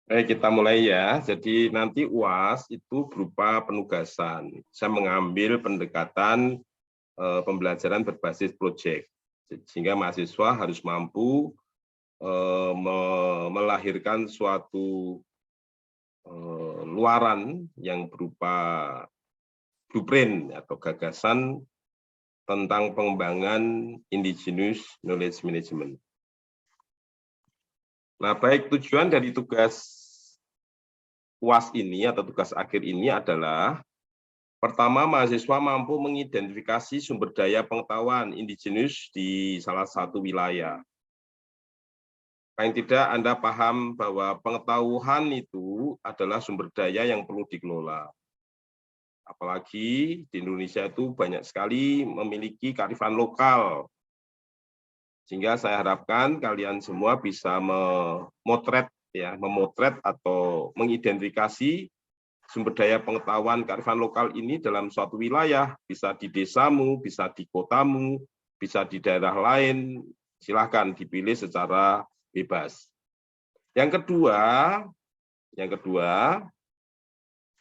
Baik, kita mulai ya. Jadi nanti UAS itu berupa penugasan. Saya mengambil pendekatan pembelajaran berbasis proyek, sehingga mahasiswa harus mampu melahirkan suatu luaran yang berupa blueprint atau gagasan tentang pengembangan indigenous knowledge management. Nah, baik, tujuan dari tugas UAS ini atau tugas akhir ini adalah pertama, mahasiswa mampu mengidentifikasi sumber daya pengetahuan indigenous di salah satu wilayah. Paling tidak Anda paham bahwa pengetahuan itu adalah sumber daya yang perlu dikelola. Apalagi di Indonesia itu banyak sekali memiliki kearifan lokal. Sehingga saya harapkan kalian semua bisa memotret atau mengidentifikasi sumber daya pengetahuan kearifan lokal ini dalam suatu wilayah, bisa di desamu, bisa di kotamu, bisa di daerah lain, silahkan dipilih secara bebas. Yang kedua,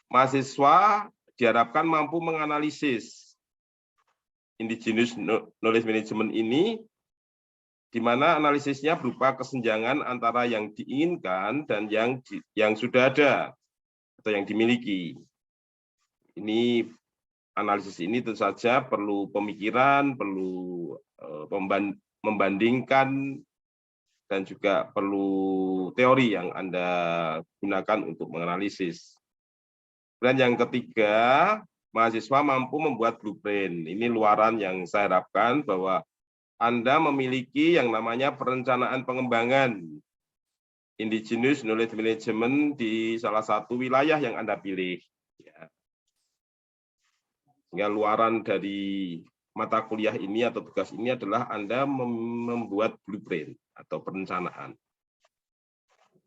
mahasiswa diharapkan mampu menganalisis indigenous knowledge management ini, di mana analisisnya berupa kesenjangan antara yang diinginkan dan yang sudah ada atau yang dimiliki. Ini analisis ini tentu saja perlu pemikiran, perlu membandingkan, dan juga perlu teori yang Anda gunakan untuk menganalisis. Dan yang ketiga, mahasiswa mampu membuat blueprint. Ini luaran yang saya harapkan bahwa Anda memiliki yang namanya perencanaan pengembangan indigenous knowledge management di salah satu wilayah yang Anda pilih. Sehingga luaran dari mata kuliah ini atau tugas ini adalah Anda membuat blueprint atau perencanaan.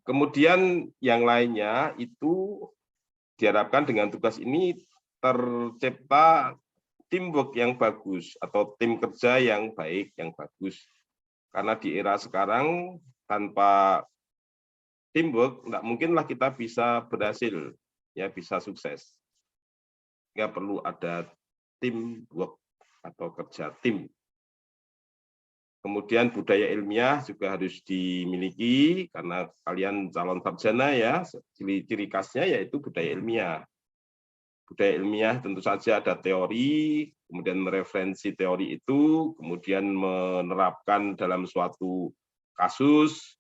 Kemudian yang lainnya itu diharapkan dengan tugas ini tercipta teamwork yang bagus atau tim kerja yang baik, yang bagus. Karena di era sekarang tanpa teamwork tidak mungkinlah kita bisa berhasil, ya bisa sukses. Nggak perlu ada teamwork atau kerja tim. Kemudian budaya ilmiah juga harus dimiliki karena kalian calon sarjana ya, ciri khasnya yaitu budaya ilmiah. Budaya ilmiah tentu saja ada teori, kemudian mereferensi teori itu, kemudian menerapkan dalam suatu kasus,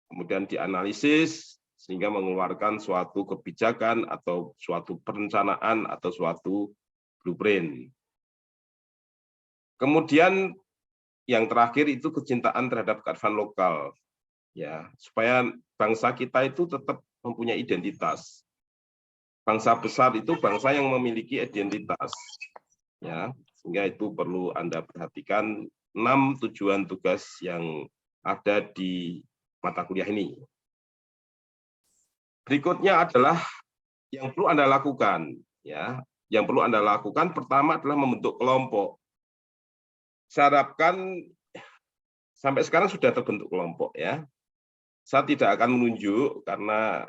kemudian dianalisis, sehingga mengeluarkan suatu kebijakan atau suatu perencanaan atau suatu blueprint. Kemudian yang terakhir itu kecintaan terhadap kearifan lokal, ya, supaya bangsa kita itu tetap mempunyai identitas. Bangsa besar itu bangsa yang memiliki identitas, ya, sehingga itu perlu Anda perhatikan 6 tujuan tugas yang ada di mata kuliah ini. Berikutnya adalah yang perlu Anda lakukan, ya. Yang perlu Anda lakukan pertama adalah membentuk kelompok. Saya harapkan sampai sekarang sudah terbentuk kelompok, ya. Saya tidak akan menunjuk karena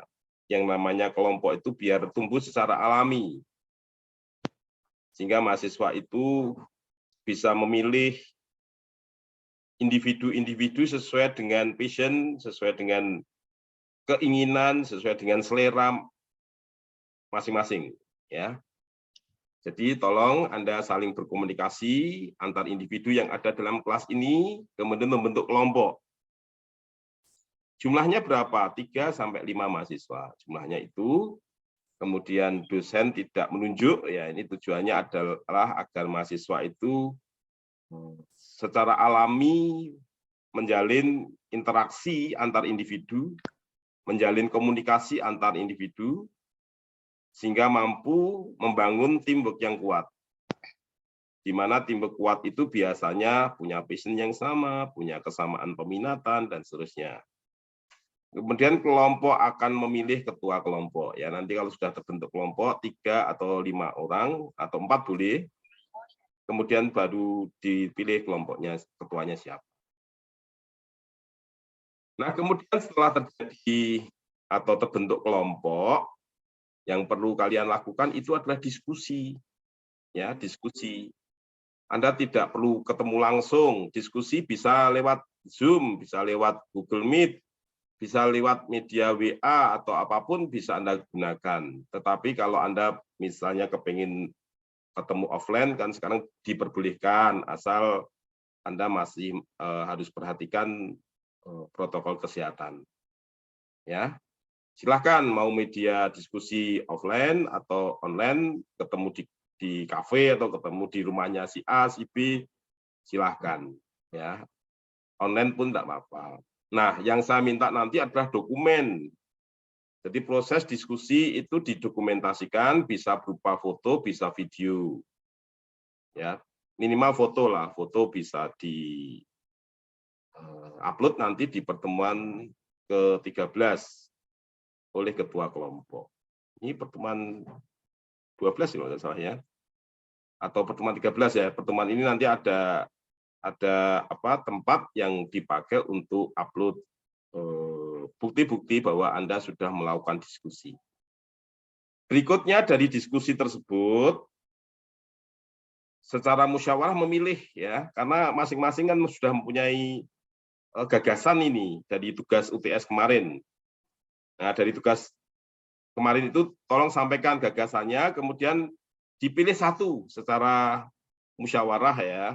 yang namanya kelompok itu biar tumbuh secara alami. Sehingga mahasiswa itu bisa memilih individu-individu sesuai dengan passion, sesuai dengan keinginan, sesuai dengan selera masing-masing, ya. Jadi tolong Anda saling berkomunikasi antar individu yang ada dalam kelas ini, kemudian membentuk kelompok. Jumlahnya berapa? 3 sampai 5 mahasiswa. Jumlahnya itu, kemudian dosen tidak menunjuk, ya ini tujuannya adalah agar mahasiswa itu secara alami menjalin interaksi antar individu, menjalin komunikasi antar individu, sehingga mampu membangun teamwork yang kuat. di mana tim kuat itu biasanya punya passion yang sama, punya kesamaan peminatan, dan seterusnya. Kemudian kelompok akan memilih ketua kelompok. Ya, nanti kalau sudah terbentuk kelompok 3 atau 5 orang atau 4 boleh. Kemudian baru dipilih kelompoknya, ketuanya siapa. Nah, kemudian setelah terjadi atau terbentuk kelompok, yang perlu kalian lakukan itu adalah diskusi. Ya, diskusi. Anda tidak perlu ketemu langsung. Diskusi bisa lewat Zoom, bisa lewat Google Meet, bisa lewat media WA atau apapun bisa Anda gunakan. Tetapi kalau Anda misalnya kepingin ketemu offline kan sekarang diperbolehkan asal Anda masih harus perhatikan protokol kesehatan. Ya, silahkan mau media diskusi offline atau online, ketemu di kafe atau ketemu di rumahnya si A, si B, silahkan. Ya, online pun tidak apa-apa. Nah, yang saya minta nanti adalah dokumen. Jadi proses diskusi itu didokumentasikan, bisa berupa foto, bisa video. Ya, minimal foto lah, foto bisa di upload nanti di pertemuan ke-13 oleh ketua kelompok. Ini pertemuan 12 kalau tidak salah ya. Atau pertemuan 13 ya. Pertemuan ini nanti ada tempat yang dipakai untuk upload bukti-bukti bahwa Anda sudah melakukan diskusi. Berikutnya dari diskusi tersebut, secara musyawarah memilih ya, karena masing-masing kan sudah mempunyai gagasan ini dari tugas UTS kemarin. Nah, dari tugas kemarin itu tolong sampaikan gagasannya, kemudian dipilih satu secara musyawarah ya.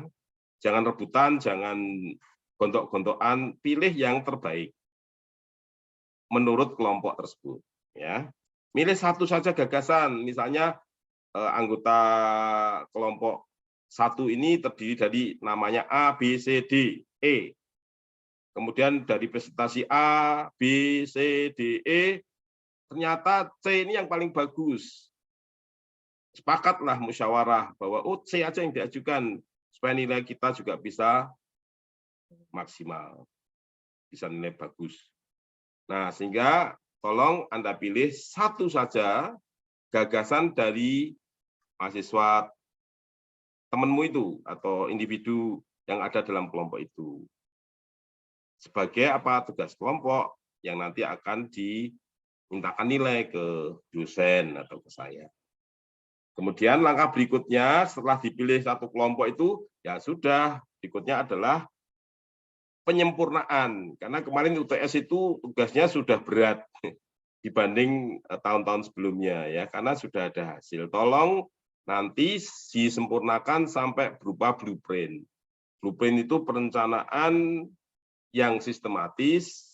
Jangan rebutan, jangan gontok-gontokan, pilih yang terbaik menurut kelompok tersebut ya. Milih satu saja gagasan, misalnya anggota kelompok satu ini terdiri dari namanya A, B, C, D, E. Kemudian dari presentasi A, B, C, D, E, ternyata C ini yang paling bagus. Sepakatlah musyawarah bahwa C aja yang diajukan supaya nilai kita juga bisa maksimal, bisa nilai bagus. Nah, sehingga tolong Anda pilih satu saja gagasan dari mahasiswa temanmu itu atau individu yang ada dalam kelompok itu. Sebagai apa tugas kelompok yang nanti akan dimintakan nilai ke dosen atau ke saya. Kemudian langkah berikutnya setelah dipilih satu kelompok itu, ya sudah, berikutnya adalah penyempurnaan. Karena kemarin UTS itu tugasnya sudah berat dibanding tahun-tahun sebelumnya ya, karena sudah ada hasil. Tolong nanti disempurnakan sampai berupa blueprint. Blueprint itu perencanaan yang sistematis,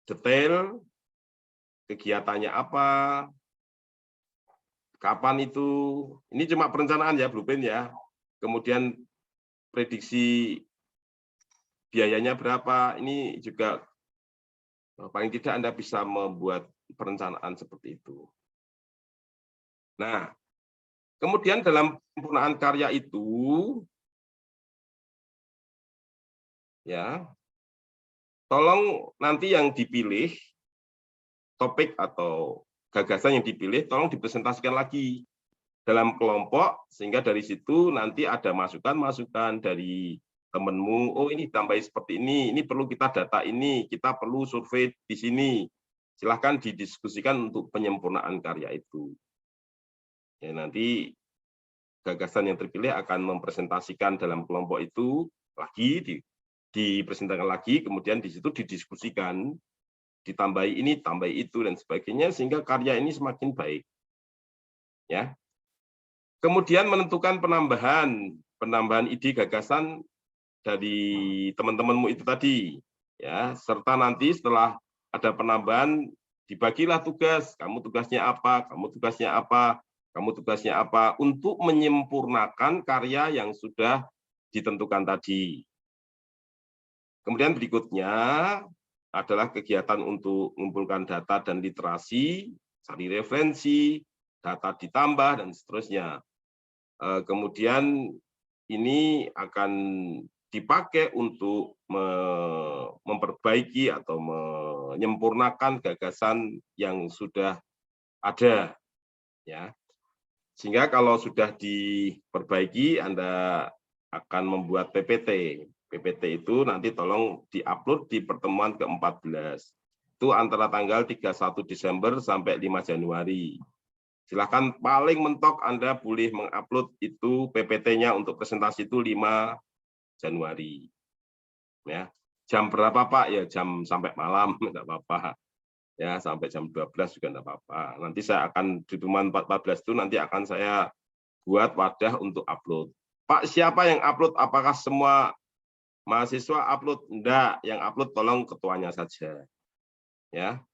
detail, kegiatannya apa, kapan itu. Ini cuma perencanaan ya, blueprint ya. Kemudian prediksi biayanya berapa, ini juga paling tidak Anda bisa membuat perencanaan seperti itu. Nah, kemudian dalam penyempurnaan karya itu, ya, tolong nanti yang dipilih, topik atau gagasan yang dipilih, tolong dipresentasikan lagi dalam kelompok, sehingga dari situ nanti ada masukan-masukan dari temanmu, oh ini tambahin seperti ini perlu kita data ini, kita perlu survei di sini. Silahkan didiskusikan untuk penyempurnaan karya itu. Ya, nanti gagasan yang terpilih akan mempresentasikan dalam kelompok itu lagi, dipresentasikan lagi, kemudian di situ didiskusikan, ditambahi ini, tambahi itu, dan sebagainya, sehingga karya ini semakin baik. Ya. Kemudian menentukan penambahan ide gagasan dari teman-temanmu itu tadi, ya, serta nanti setelah ada penambahan dibagilah tugas, kamu tugasnya apa, kamu tugasnya apa, kamu tugasnya apa, untuk menyempurnakan karya yang sudah ditentukan tadi. Kemudian berikutnya adalah kegiatan untuk mengumpulkan data dan literasi, cari referensi, data ditambah, dan seterusnya. Kemudian ini akan dipakai untuk memperbaiki atau menyempurnakan gagasan yang sudah ada, ya. Sehingga kalau sudah diperbaiki, Anda akan membuat PPT. PPT itu nanti tolong diupload di pertemuan ke-14. Itu antara tanggal 31 Desember sampai 5 Januari. Silahkan paling mentok Anda boleh mengupload itu PPT-nya untuk presentasi itu 5 Januari. Ya. Jam berapa Pak? Ya jam sampai malam, enggak apa-apa. Ya, sampai jam 12 juga enggak apa-apa. Nanti saya akan di pertemuan 14 itu nanti akan saya buat wadah untuk upload. Pak, siapa yang upload? Apakah semua mahasiswa upload? Enggak, yang upload tolong ketuanya saja. Ya.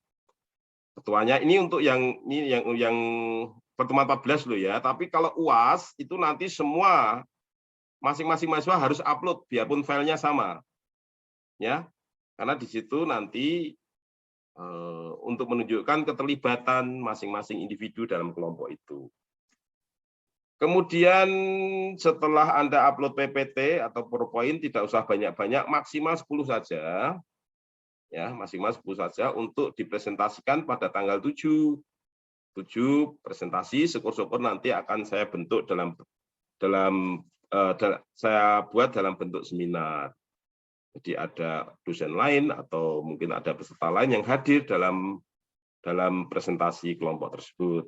Ketuanya ini untuk yang pertemuan 14 loh ya. Tapi kalau UAS itu nanti semua masing-masing mahasiswa harus upload biarpun filenya sama. Ya. Karena di situ nanti untuk menunjukkan keterlibatan masing-masing individu dalam kelompok itu. Kemudian setelah Anda upload PPT atau PowerPoint tidak usah banyak-banyak, maksimal 10 saja. Ya, maksimal 10 saja untuk dipresentasikan pada tanggal 7 presentasi, syukur-syukur nanti akan saya bentuk saya buat dalam bentuk seminar. Jadi ada dosen lain atau mungkin ada peserta lain yang hadir dalam presentasi kelompok tersebut.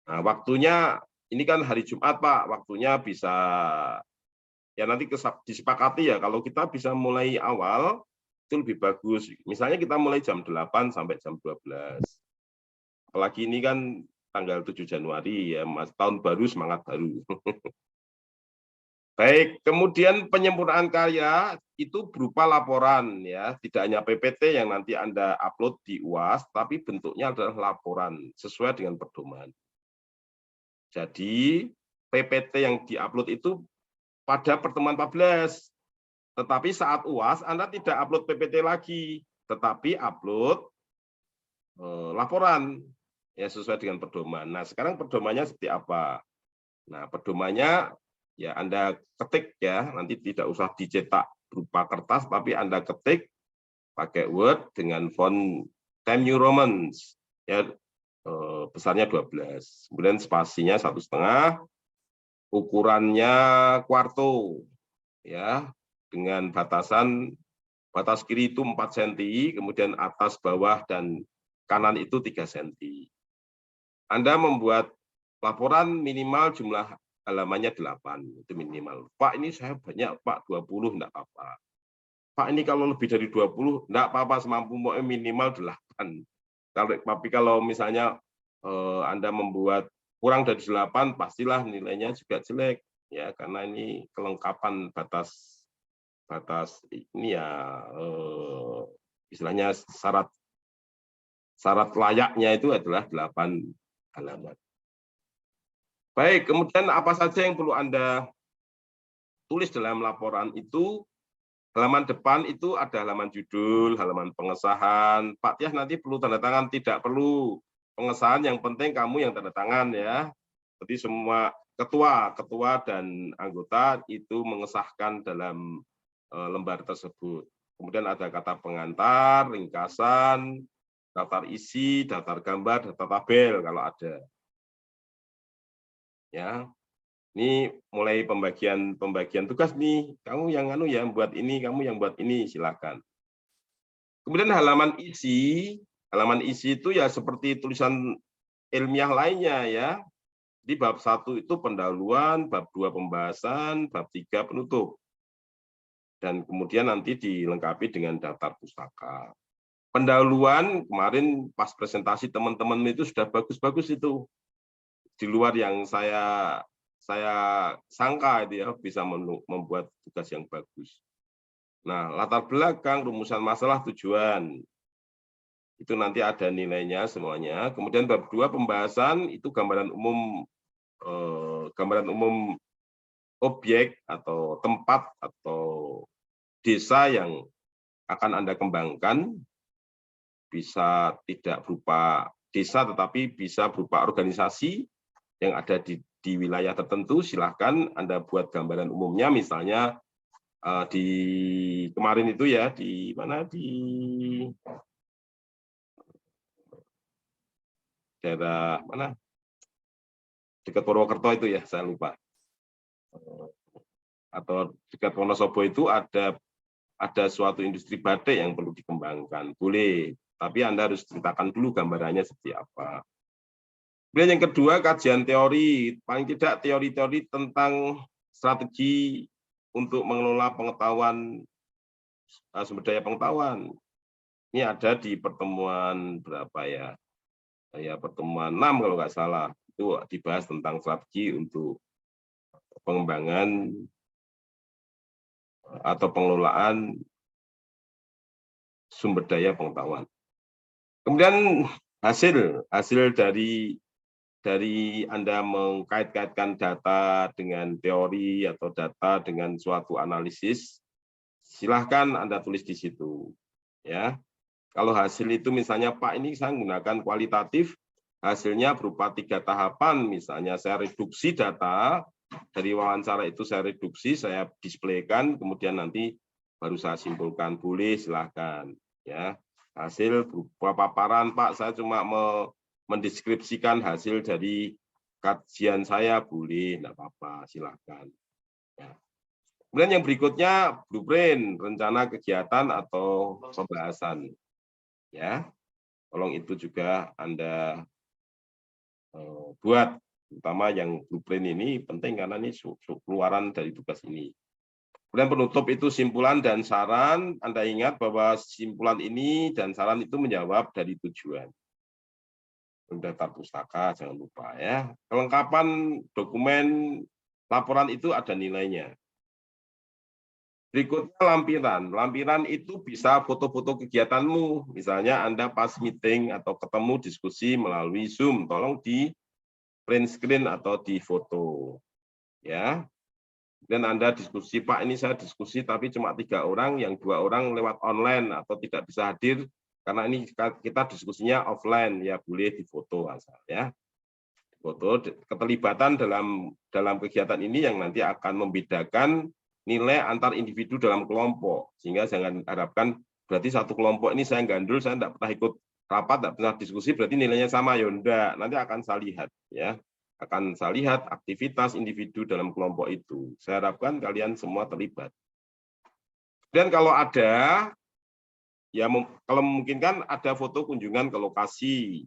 Nah, waktunya ini kan hari Jumat, Pak. Waktunya bisa ya nanti disepakati ya, kalau kita bisa mulai awal itu lebih bagus. Misalnya kita mulai jam 8 sampai jam 12. Apalagi ini kan tanggal 7 Januari ya, Mas, tahun baru, semangat baru. Baik, kemudian penyempurnaan karya itu berupa laporan ya, tidak hanya PPT yang nanti Anda upload di UAS, tapi bentuknya adalah laporan sesuai dengan pedoman. Jadi PPT yang diupload itu pada pertemuan 14, tetapi saat UAS Anda tidak upload PPT lagi, tetapi upload laporan ya sesuai dengan pedoman. Nah, sekarang pedomannya seperti apa? Nah, pedomannya ya Anda ketik ya, nanti tidak usah dicetak berupa kertas, tapi Anda ketik pakai Word dengan font Times New Roman ya, besarnya 12, kemudian spasinya 1,5, ukurannya kuarto ya, dengan batas kiri itu 4 cm, kemudian atas, bawah, dan kanan itu 3 cm. Anda membuat laporan minimal jumlah halamannya 8, itu minimal. Pak, ini saya banyak, Pak, 20, enggak apa-apa. Pak, ini kalau lebih dari 20, enggak apa-apa, semampu minimal 8. Tapi kalau misalnya Anda membuat kurang dari 8, pastilah nilainya juga jelek, ya, karena ini kelengkapan batas ini ya, istilahnya syarat layaknya itu adalah 8 halaman. Baik, kemudian apa saja yang perlu Anda tulis dalam laporan itu? Halaman depan itu ada halaman judul, halaman pengesahan. Pak Tias nanti perlu tanda tangan, tidak perlu pengesahan, yang penting kamu yang tanda tangan ya. Jadi semua ketua dan anggota itu mengesahkan dalam lembar tersebut. Kemudian ada kata pengantar, ringkasan, daftar isi, daftar gambar, daftar tabel kalau ada. Ya. Ini mulai pembagian tugas nih. Kamu yang buat ini, kamu yang buat ini, silakan. Kemudian halaman isi itu ya seperti tulisan ilmiah lainnya ya. Di bab 1 itu pendahuluan, bab 2 pembahasan, bab 3 penutup. Dan kemudian nanti dilengkapi dengan daftar pustaka. Pendahuluan kemarin pas presentasi teman-teman itu sudah bagus-bagus itu. Di luar yang saya sangka itu ya, bisa membuat tugas yang bagus. Nah, latar belakang, rumusan masalah, tujuan. Itu nanti ada nilainya semuanya. Kemudian bab 2 pembahasan itu gambaran umum objek atau tempat atau desa yang akan Anda kembangkan. Bisa tidak berupa desa tetapi bisa berupa organisasi yang ada di di wilayah tertentu, silahkan Anda buat gambaran umumnya, misalnya di kemarin itu ya, di mana, di daerah mana, dekat Purwokerto itu ya, saya lupa. Atau dekat Wonosobo itu ada suatu industri batik yang perlu dikembangkan, boleh. Tapi Anda harus ceritakan dulu gambarannya seperti apa. Kemudian yang kedua, kajian teori, paling tidak teori-teori tentang strategi untuk mengelola pengetahuan, sumber daya pengetahuan. Ini ada di pertemuan berapa ya? Ya pertemuan 6 kalau nggak salah. Itu dibahas tentang strategi untuk pengembangan atau pengelolaan sumber daya pengetahuan. Kemudian hasil dari Anda mengkait-kaitkan data dengan teori atau data dengan suatu analisis, silahkan Anda tulis di situ. Ya, kalau hasil itu misalnya, Pak, ini saya menggunakan kualitatif, hasilnya berupa 3 tahapan, misalnya saya reduksi data, dari wawancara itu saya reduksi, saya displaykan, kemudian nanti baru saya simpulkan, boleh silahkan. Ya, hasil berupa paparan, Pak, saya cuma mendeskripsikan hasil dari kajian saya, boleh, enggak apa-apa, silahkan. Ya. Kemudian yang berikutnya, blueprint, rencana kegiatan atau pembahasan. Ya, tolong itu juga Anda buat, terutama yang blueprint ini penting karena ini keluaran dari tugas ini. Kemudian penutup itu simpulan dan saran. Anda ingat bahwa simpulan ini dan saran itu menjawab dari tujuan. Daftar pustaka, jangan lupa ya. Kelengkapan dokumen laporan itu ada nilainya. Berikutnya lampiran. Lampiran itu bisa foto-foto kegiatanmu. Misalnya Anda pas meeting atau ketemu diskusi melalui Zoom, tolong di print screen atau di foto. Ya. Dan Anda diskusi, Pak, ini saya diskusi tapi cuma 3 orang, yang 2 orang lewat online atau tidak bisa hadir karena ini kita diskusinya offline, ya boleh difoto asal ya. Foto keterlibatan dalam kegiatan ini yang nanti akan membedakan nilai antar individu dalam kelompok, sehingga jangan harapkan berarti satu kelompok ini saya gandul, saya tidak pernah ikut rapat, tidak pernah diskusi, berarti nilainya sama, ya enggak, nanti akan saya lihat ya, akan saya lihat aktivitas individu dalam kelompok itu. Saya harapkan kalian semua terlibat. Dan kalau ada, ya kalau memungkinkan ada foto kunjungan ke lokasi.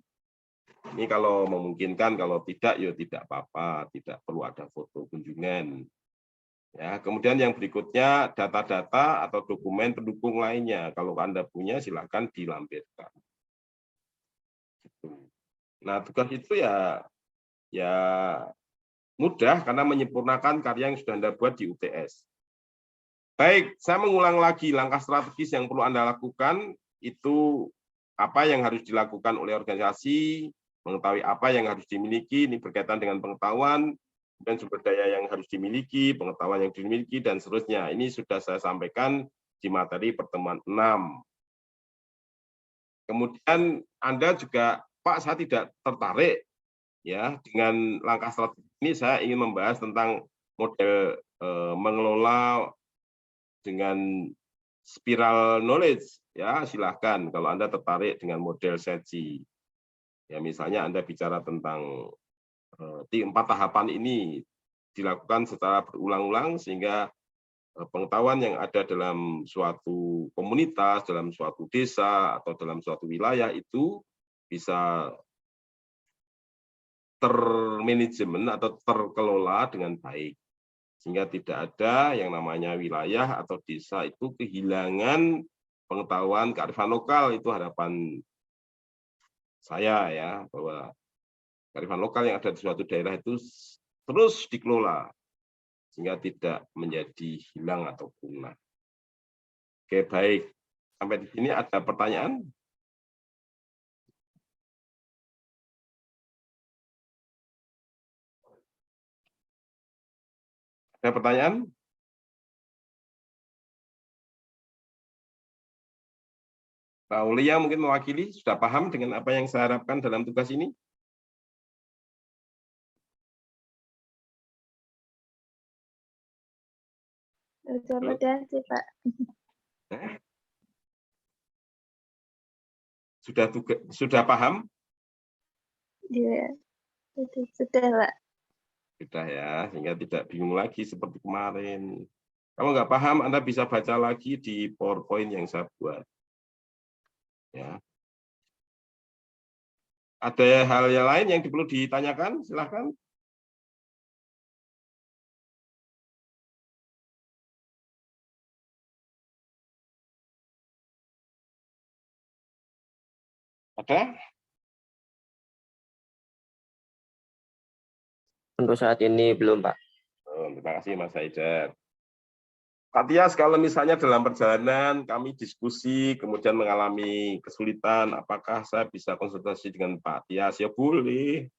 Ini kalau memungkinkan, kalau tidak ya tidak apa-apa, tidak perlu ada foto kunjungan. Ya, kemudian yang berikutnya data-data atau dokumen pendukung lainnya. Kalau Anda punya silakan dilampirkan. Nah, tugas itu ya mudah karena menyempurnakan karya yang sudah Anda buat di UTS. Baik, saya mengulang lagi langkah strategis yang perlu Anda lakukan itu apa yang harus dilakukan oleh organisasi, mengetahui apa yang harus dimiliki, ini berkaitan dengan pengetahuan, dan sumber daya yang harus dimiliki, pengetahuan yang dimiliki, dan seterusnya. Ini sudah saya sampaikan di materi pertemuan 6. Kemudian Anda juga, Pak, saya tidak tertarik ya dengan langkah strategi ini, saya ingin membahas tentang model mengelola dengan spiral knowledge. Ya, silahkan kalau Anda tertarik dengan model SETI. Ya, misalnya Anda bicara tentang 4 tahapan ini dilakukan secara berulang-ulang sehingga pengetahuan yang ada dalam suatu komunitas, dalam suatu desa, atau dalam suatu wilayah itu bisa termanajemen atau terkelola dengan baik. Sehingga tidak ada yang namanya wilayah atau desa itu kehilangan pengetahuan kearifan lokal. Itu harapan saya ya, bahwa kearifan lokal yang ada di suatu daerah itu terus dikelola sehingga tidak menjadi hilang atau punah. Oke, baik. Sampai di sini ada pertanyaan? Ada pertanyaan? Pak Aulia mungkin mewakili, sudah paham dengan apa yang saya harapkan dalam tugas ini? Udah sih, Pak. Sudah paham? Iya, sudah, Pak. Sudah ya, sehingga tidak bingung lagi seperti kemarin. Kalau nggak paham, Anda bisa baca lagi di PowerPoint yang saya buat. Ya. Ada hal yang lain yang perlu ditanyakan? Silahkan. Ada? Untuk saat ini belum, Pak. Terima kasih, Mas Haidar. Pak Tias, kalau misalnya dalam perjalanan kami diskusi, kemudian mengalami kesulitan, apakah saya bisa konsultasi dengan Pak Tias? Ya boleh.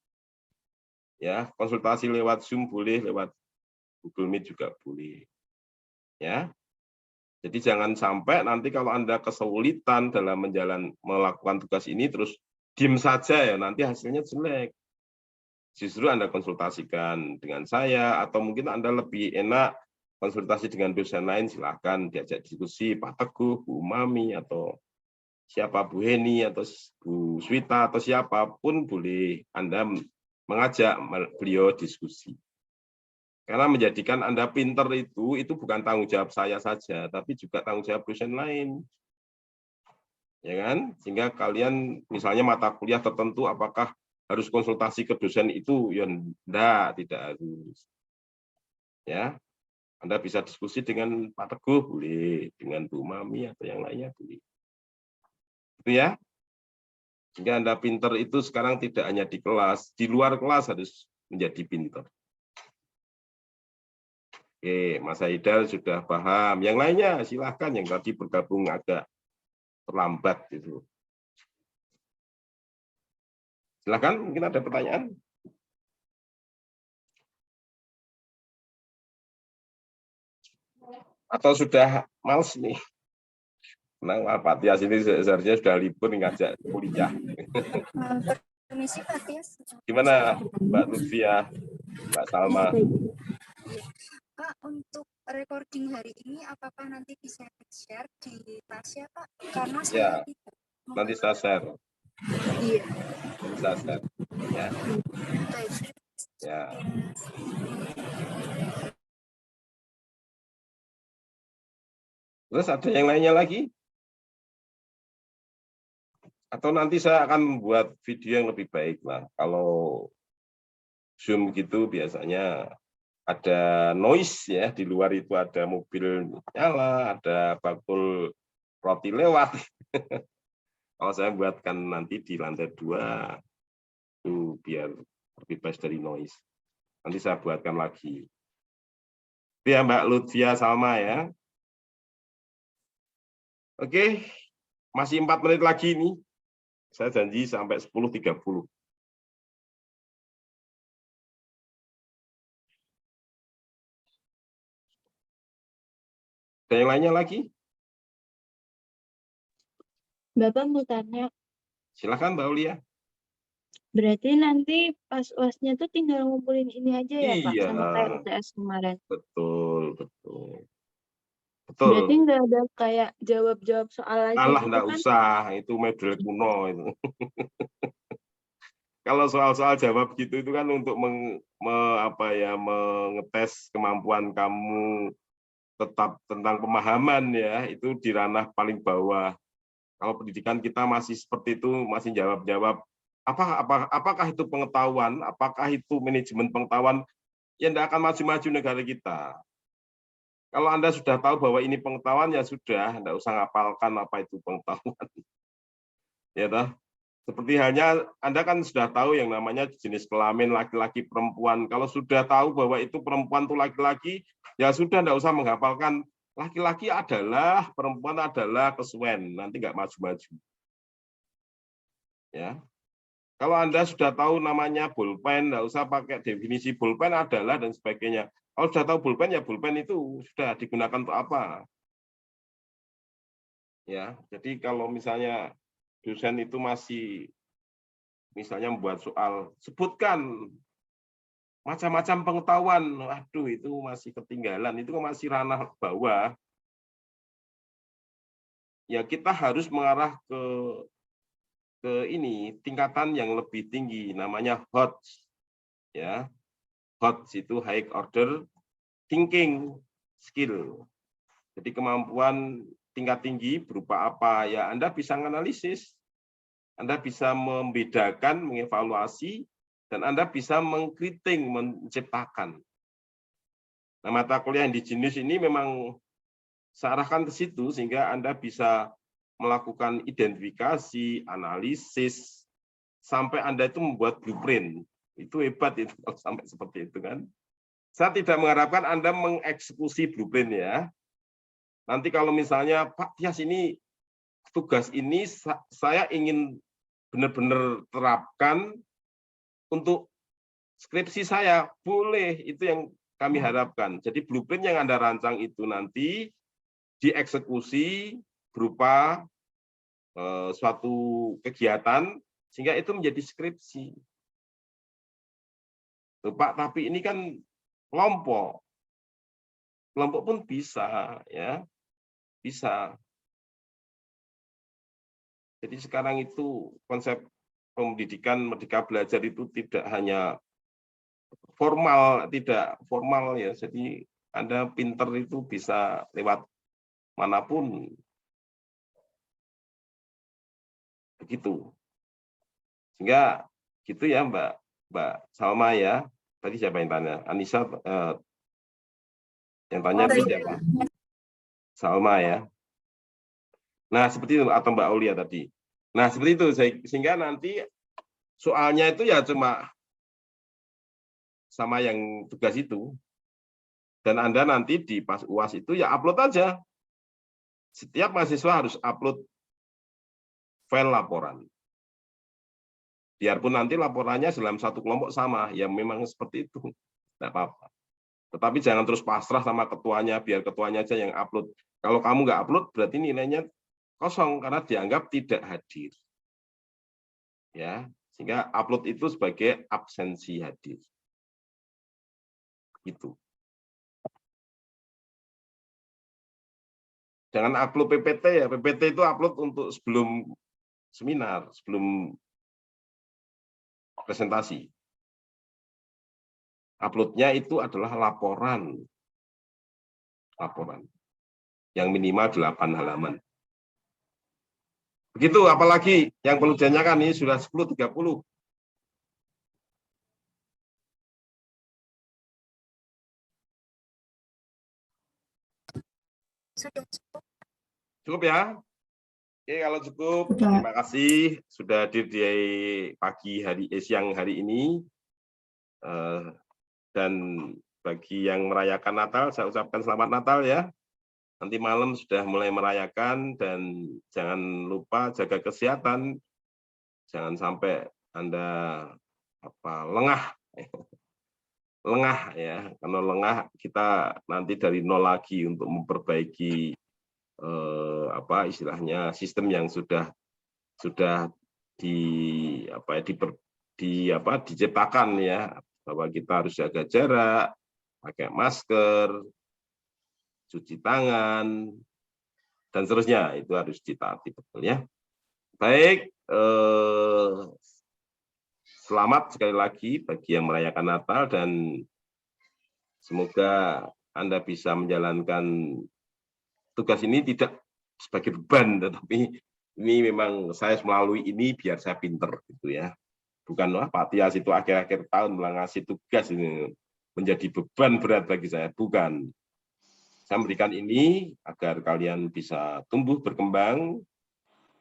Ya, konsultasi lewat Zoom boleh, lewat Google Meet juga boleh. Ya. Jadi jangan sampai nanti kalau Anda kesulitan dalam melakukan tugas ini terus diem saja ya, nanti hasilnya jelek. Justru Anda konsultasikan dengan saya, atau mungkin Anda lebih enak konsultasi dengan dosen lain, silahkan diajak diskusi Pak Teguh, Bu Umami, atau siapa, Bu Heni, atau Bu Swita, atau siapapun boleh Anda mengajak beliau diskusi. Karena menjadikan Anda pinter itu bukan tanggung jawab saya saja, tapi juga tanggung jawab dosen lain. Ya kan? Sehingga kalian misalnya mata kuliah tertentu apakah harus konsultasi ke dosen itu? Ya tidak harus. Ya. Anda bisa diskusi dengan Pak Teguh boleh, dengan Bu Mami atau yang lainnya boleh. Itu ya. Sehingga Anda pinter itu sekarang tidak hanya di kelas, di luar kelas harus menjadi pinter. Oke, Mas Haidar sudah paham. Yang lainnya silahkan, yang tadi bergabung agak terlambat itu. Silahkan, mungkin ada pertanyaan. Atau sudah males nih? Tenang, Pak Tias ini seharusnya sudah libur ngajak kuliah. Permisi Pak Tias. Gimana Mbak Lutfia, Mbak Salma? Pak, untuk recording hari ini apakah nanti bisa di-share di Tasya, Pak? Karena saya tidak. Nanti saya share. Iya. Bisa share. Ya. Baik. Ya. Terus ada yang lainnya lagi? Atau nanti saya akan membuat video yang lebih baik lah. Kalau Zoom gitu biasanya ada noise ya, di luar itu ada mobil nyala, ada bakul roti lewat. Kalau saya buatkan nanti di lantai 2 itu biar terbebas dari noise. Nanti saya buatkan lagi. Itu ya Mbak Lutfia Salma ya. Oke, masih 4 menit lagi nih. Saya janji sampai 10.30. Ada yang lainnya lagi? Bapak mau tanya, Silakan Mbak Ulia. berarti nanti pas UASnya tuh tinggal ngumpulin ini aja ya Pak, Iya, sama kayak UTS kemarin. betul. Berarti nggak ada kayak jawab-jawab soal lagi Alah, gitu nggak kan? usah, itu model kuno itu. Kalau soal-soal jawab gitu itu kan untuk mengetes kemampuan kamu tetap tentang pemahaman ya, itu di ranah paling bawah. Kalau pendidikan kita masih seperti itu, masih jawab-jawab apakah itu pengetahuan, apakah itu manajemen pengetahuan, ya tidak akan maju-maju negara kita. Kalau Anda sudah tahu bahwa ini pengetahuan, ya sudah, tidak usah ngapalkan apa itu pengetahuan. Ya toh? Seperti halnya Anda kan sudah tahu yang namanya jenis kelamin laki-laki perempuan. Kalau sudah tahu bahwa itu perempuan itu laki-laki, ya sudah tidak usah menghafalkan laki-laki adalah, perempuan adalah, kesuwen, nanti nggak maju-maju. Ya. Kalau Anda sudah tahu namanya pulpen, nggak usah pakai definisi pulpen adalah dan sebagainya. Kalau sudah tahu pulpen, ya pulpen itu sudah digunakan untuk apa? Ya, jadi kalau misalnya dosen itu masih misalnya membuat soal, sebutkan macam-macam pengetahuan, waduh itu masih ketinggalan, itu masih ranah bawah. Ya kita harus mengarah ke ini tingkatan yang lebih tinggi, namanya HOTS, ya. HOTS itu high order thinking skill. Jadi kemampuan tingkat tinggi berupa apa? Ya Anda bisa menganalisis, Anda bisa membedakan, mengevaluasi, dan Anda bisa mengkritik, menciptakan. Nah, mata kuliah indigenous ini memang searahkan ke situ sehingga Anda bisa melakukan identifikasi, analisis, sampai Anda itu membuat blueprint. Itu hebat itu kalau sampai seperti itu kan. Saya tidak mengharapkan Anda mengeksekusi blueprint ya. Nanti kalau misalnya Pak Tias ini tugas ini saya ingin benar-benar terapkan untuk skripsi saya, boleh, itu yang kami harapkan. Jadi blueprint yang Anda rancang itu nanti dieksekusi berupa suatu kegiatan sehingga itu menjadi skripsi. Tuh, Pak, tapi ini kan kelompok. Kelompok pun bisa, ya, bisa. Jadi sekarang itu konsep pendidikan Merdeka Belajar itu tidak hanya formal, tidak formal ya. Jadi Anda pinter itu bisa lewat manapun. Begitu. Sehingga gitu ya Mbak Salma ya. Tadi siapa yang tanya? Anissa yang tanya itu siapa? Salma ya. Nah, seperti itu, atau Mbak Aulia tadi. Nah, seperti itu, sehingga nanti soalnya itu ya cuma sama yang tugas itu. Dan Anda nanti di pas UAS itu ya upload aja. Setiap mahasiswa harus upload file laporan. Biarpun nanti laporannya dalam satu kelompok sama, ya memang seperti itu. Tidak apa-apa. Tetapi jangan terus pasrah sama ketuanya, biar ketuanya aja yang upload. Kalau kamu nggak upload, berarti nilainya kosong karena dianggap tidak hadir. Ya, sehingga upload itu sebagai absensi hadir. Gitu. Jangan upload PPT ya. PPT itu upload untuk sebelum seminar, sebelum presentasi. Uploadnya itu adalah laporan. Laporan. Yang minimal 8 halaman. Begitu, apalagi yang perlu ditanyakan ini sudah 10.30. Sudah cukup. Cukup ya? Oke, kalau cukup, terima kasih sudah hadir di pagi hari, siang hari ini. Dan bagi yang merayakan Natal, saya ucapkan selamat Natal ya. Nanti malam sudah mulai merayakan dan jangan lupa jaga kesehatan. Jangan sampai Anda lengah. Lengah ya. Kalau lengah kita nanti dari nol lagi untuk memperbaiki istilahnya sistem yang sudah diciptakan ya, bahwa kita harus jaga jarak, pakai masker, cuci tangan, dan seterusnya, itu harus ditaati betul ya. Baik, selamat sekali lagi bagi yang merayakan Natal dan semoga Anda bisa menjalankan tugas ini tidak sebagai beban, tetapi ini memang saya melalui ini biar saya pinter gitu ya. Bukan Pak Tias itu akhir-akhir tahun ngasih tugas ini menjadi beban berat bagi saya, bukan. Saya memberikan ini agar kalian bisa tumbuh berkembang,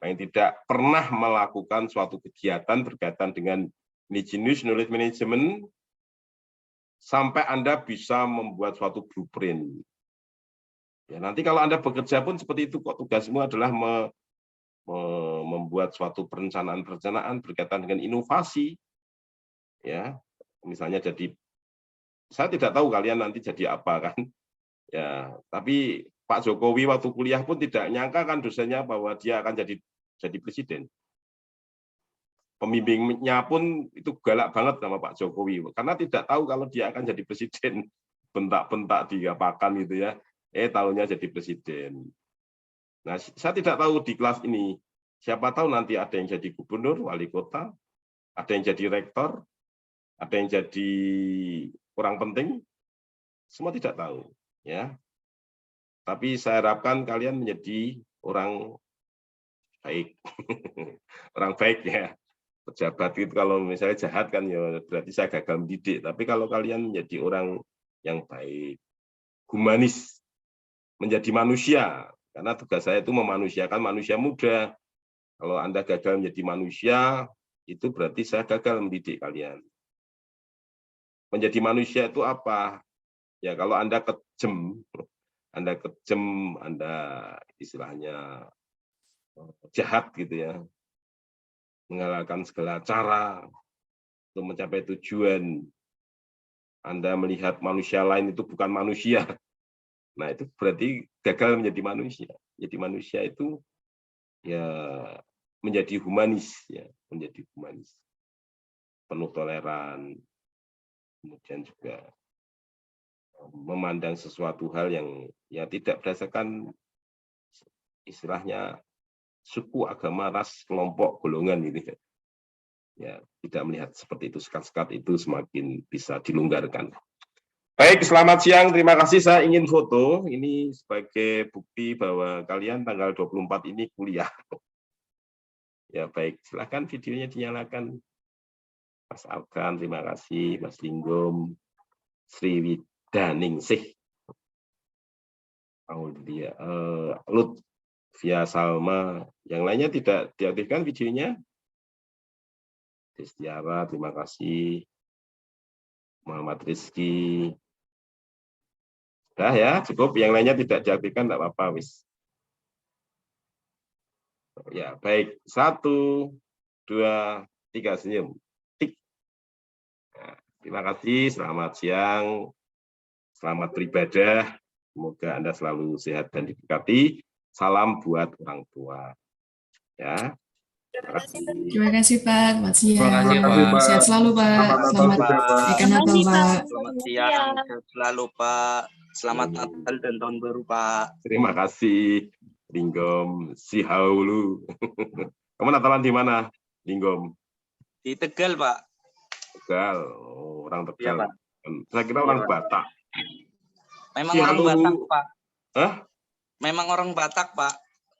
yang tidak pernah melakukan suatu kegiatan berkaitan dengan indigenous knowledge management sampai Anda bisa membuat suatu blueprint. Ya, nanti kalau Anda bekerja pun seperti itu kok, tugasmu adalah membuat suatu perencanaan berkaitan dengan inovasi. Ya, misalnya saya tidak tahu kalian nanti jadi apa kan. Ya, tapi Pak Jokowi waktu kuliah pun tidak nyangka kan dosennya bahwa dia akan jadi presiden. pembimbingnya pun itu galak banget sama Pak Jokowi, karena tidak tahu kalau dia akan jadi presiden, bentak-bentak diapakan gitu ya, tahunya jadi presiden. Nah, saya tidak tahu di kelas ini, siapa tahu nanti ada yang jadi gubernur, wali kota, ada yang jadi rektor, ada yang jadi orang penting, semua tidak tahu, ya. Tapi saya harapkan kalian menjadi orang baik, orang baik ya. Pejabat itu kalau misalnya jahat kan ya berarti saya gagal mendidik. Tapi kalau kalian menjadi orang yang baik, humanis, menjadi manusia, karena tugas saya itu memanusiakan manusia muda. Kalau Anda gagal menjadi manusia, itu berarti saya gagal mendidik kalian. Menjadi manusia itu apa? Ya kalau Anda kejam, Anda istilahnya jahat gitu ya, menghalalkan segala cara untuk mencapai tujuan. Anda melihat manusia lain itu bukan manusia. Nah, itu berarti gagal menjadi manusia. Jadi manusia itu ya menjadi humanis ya, menjadi humanis. Penuh toleran. Kemudian juga memandang sesuatu hal yang ya tidak berdasarkan istilahnya suku, agama, ras, kelompok, golongan gitu ya. Ya, tidak melihat seperti itu, sekat-sekat itu semakin bisa dilonggarkan. Baik, selamat siang. Terima kasih. Saya ingin foto ini sebagai bukti bahwa kalian tanggal 24 ini kuliah. Ya, baik. Silakan videonya dinyalakan. Mas Alkan, terima kasih. Mas Linggom, Sriwidaningsih. Aulia, Lutfia Salma. Yang lainnya tidak diaktifkan videonya. Destiara, terima kasih. Muhammad Rizky. Sudah ya, cukup. Yang lainnya tidak diaktifkan, tidak apa-apa, wis. Ya, baik. 1, 2, 3, senyum. Tik. Nah, terima kasih, selamat siang. Selamat beribadah. Semoga Anda selalu sehat dan diberkati. Salam buat orang tua. Ya. Terima kasih Pak, selamat siang. Terima kasih, Pak. Sehat selalu Pak. Selamat Pak. Natal Pak. Selamat siang, sehat selalu Pak. Selamat Natal dan Tahun Baru Pak. Terima kasih, Linggom Sihaulu. Kamu Natalan di mana, Linggom? Di Tegal Pak. Tegal, oh, orang Iya Tegal. Pak. Saya kira orang Batak. Memang Sihaulu. orang Batak Pak. Hah? Memang orang Batak Pak.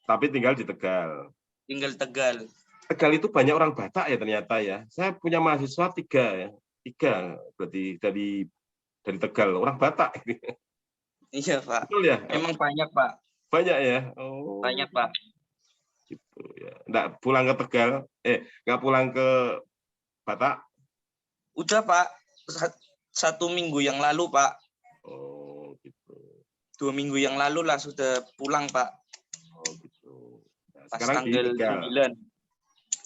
Tapi tinggal di Tegal. Tinggal Tegal. Tegal itu banyak orang Batak ya ternyata ya. Saya punya mahasiswa 3 ya. 3 berarti dari Tegal, orang Batak. Iya Pak. Betul ya? Memang banyak Pak. Banyak ya? Oh. Banyak Pak. Gitu ya. Nggak pulang ke Tegal, nggak pulang ke Batak? Udah Pak. 1 minggu yang lalu Pak. Oh gitu. 2 minggu yang lalu lah sudah pulang Pak. Oh gitu. Nah, Pas sekarang tanggal di Tegal. 9.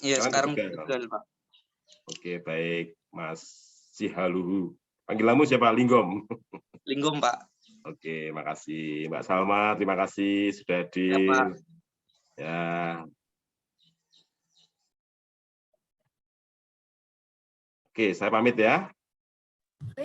Iya, sekarang di di Tegal Pak. Oke, baik. Mas Sihaluhu. Panggilanmu siapa? Linggom. Linggom Pak. Oke, makasih. Mbak Salma, terima kasih sudah hadir. Ya, Pak. Ya. Oke, saya pamit ya.